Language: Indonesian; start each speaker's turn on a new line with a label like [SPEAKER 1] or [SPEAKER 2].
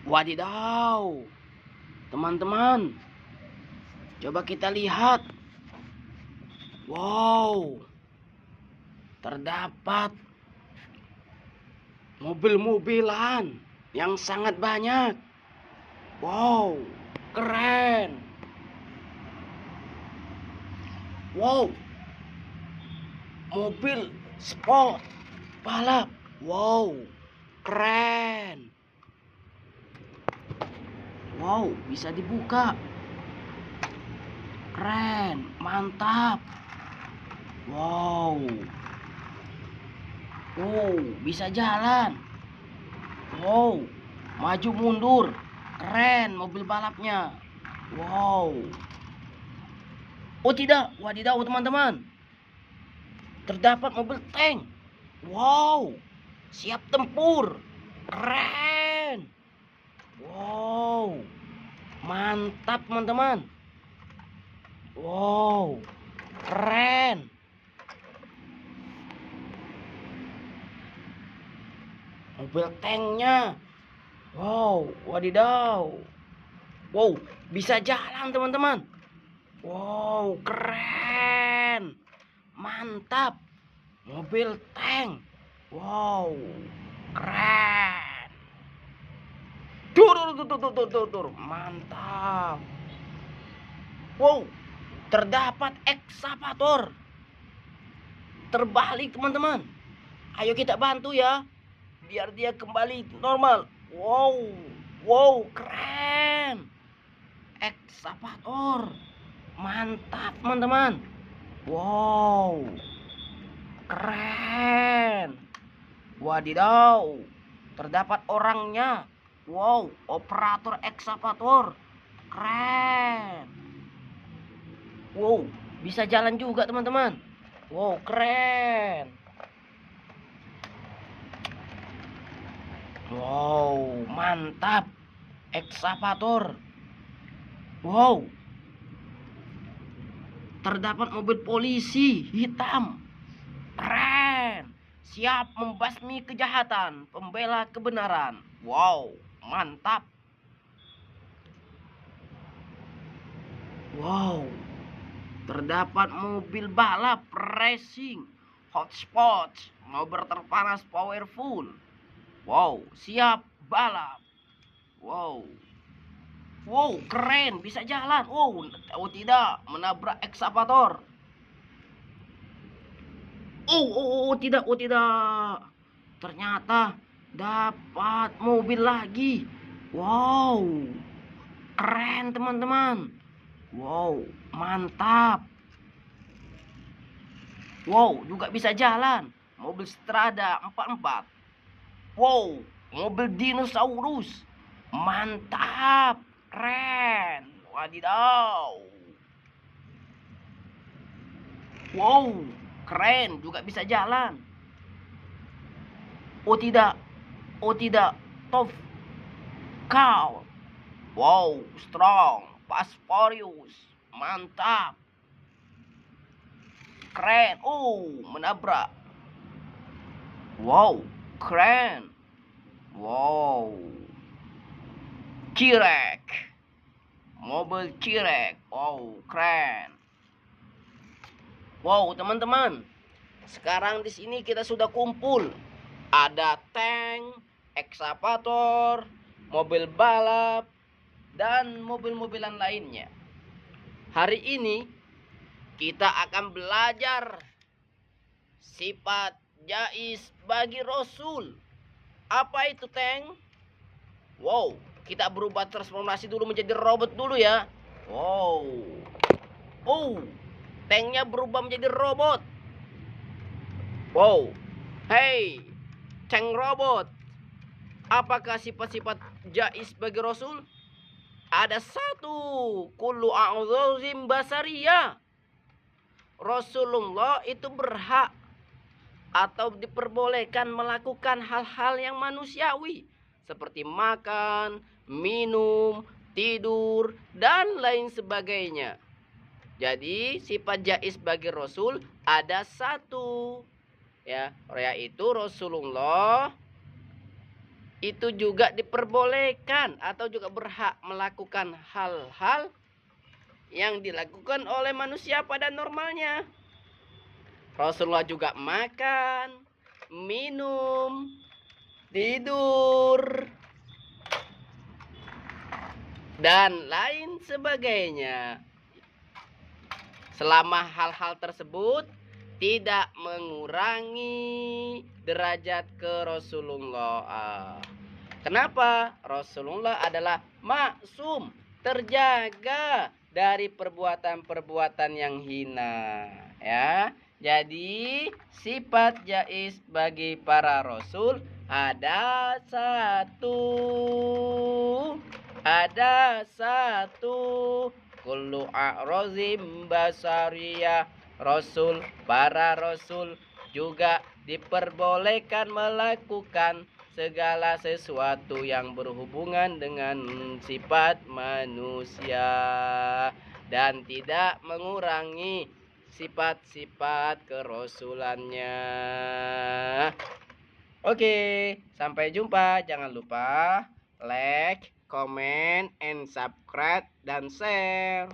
[SPEAKER 1] Wadidaw, teman-teman, coba kita lihat. Wow, terdapat mobil-mobilan yang sangat banyak. Wow, keren. Wow, mobil sport balap. Wow, keren. Wow, bisa dibuka. Keren, mantap. Wow. Wow, bisa jalan. Wow, maju mundur. Keren mobil balapnya. Wow. Oh tidak, wadidaw teman-teman. Terdapat mobil tank. Wow, siap tempur. Keren. Wow, mantap teman-teman. Wow, keren. Mobil tanknya. Wow, wadidaw. Wow, bisa jalan teman-teman. Wow, keren. Mantap. Mobil tank. Wow, keren. Tur. Mantap. Wow, terdapat ekskavator. Terbalik teman-teman. Ayo kita bantu ya, biar dia kembali normal. Wow, keren. Ekskavator. Mantap teman-teman. Wow, keren. Wadidaw, terdapat orangnya. Wow, operator ekskavator. Keren. Wow, bisa jalan juga teman-teman. Wow, keren. Wow, mantap. Ekskavator. Wow, terdapat mobil polisi hitam. Keren. Siap membasmi kejahatan, pembela kebenaran. Wow, mantap. Wow, terdapat mobil balap racing hotspot, mobil terpanas powerful. Wow, siap balap. Wow, keren, bisa jalan. Oh tidak, menabrak ekskavator. Tidak. Ternyata dapat mobil lagi. Wow, keren teman-teman. Wow, mantap. Wow, juga bisa jalan. Mobil Strada 44. Wow, mobil dinosaurus. Mantap, keren. Wadidaw. Wow, keren, juga bisa jalan. Oh tidak. Tough cow. Wow, strong, fast furious. Mantap. Keren. Menabrak. Wow, keren. Wow. Cirek. Mobil cirek. Wow, keren. Wow, teman-teman. Sekarang di sini kita sudah kumpul. Ada tank, ekskavator, mobil balap, dan mobil-mobilan lainnya. Hari ini kita akan belajar sifat jais bagi Rasul. Apa itu, tank? Wow, kita berubah transformasi dulu menjadi robot dulu ya. Wow. Tanknya berubah menjadi robot. Wow. Hey, tank robot. Apakah sifat-sifat jais bagi Rasul? Ada satu, kullu a'udzim basariyah. Rasulullah itu berhak atau diperbolehkan melakukan hal-hal yang manusiawi, seperti makan, minum, tidur, dan lain sebagainya. Jadi sifat jais bagi Rasul ada satu, ya, yaitu Rasulullah itu juga diperbolehkan atau juga berhak melakukan hal-hal yang dilakukan oleh manusia pada normalnya. Rasulullah juga makan, minum, tidur, dan lain sebagainya. Selama hal-hal tersebut tidak mengurangi derajat ke Rasulullah. Kenapa? Rasulullah adalah maksum, terjaga dari perbuatan-perbuatan yang hina, ya. Jadi sifat jaiz bagi para rasul ada satu, kullu a'rozim basariyah. Para rasul juga diperbolehkan melakukan segala sesuatu yang berhubungan dengan sifat manusia dan tidak mengurangi sifat-sifat kerasulannya. Oke, sampai jumpa. Jangan lupa like, comment, and subscribe dan share.